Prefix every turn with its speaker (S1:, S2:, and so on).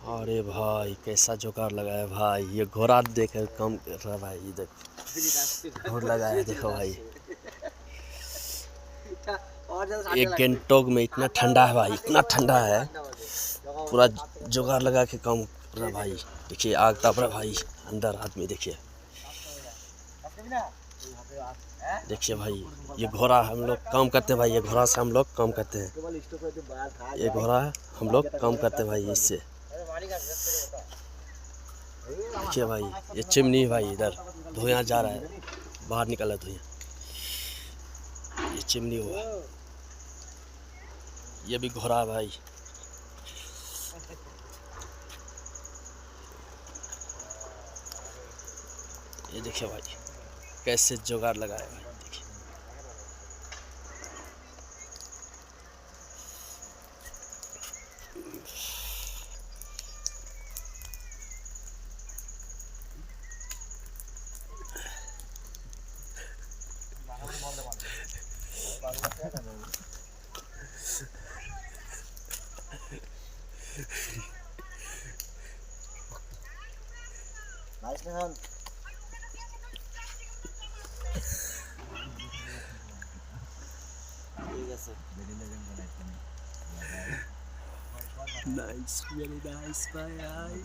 S1: अरे भाई कैसा जुगाड़ लगाया भाई, ये घोड़ा देख कम कर रहा भाई, देख घोड़ लगाया देखो भाई। एक गैंगटॉक में इतना ठंडा है भाई, इतना ठंडा है, पूरा जुगाड़ लगा के काम कर रहा भाई। देखिए आग तप रहा भाई अंदर आदमी, देखिए देखिए भाई, ये घोड़ा हम लोग काम करते हैं भाई, ये घोड़ा से हम लोग काम करते हैं, ये घोड़ा हम लोग काम करते हैं भाई इससे। देखिए भाई ये चिमनी है भाई, इधर धुआं जा रहा है, बाहर निकला धुआं, ये चिमनी हुआ, ये भी घोड़ा है भाई। ये देखिए भाई कैसे जुगाड़ लगाया भाई, देखिए नाइस, वेरी नाइस भाई।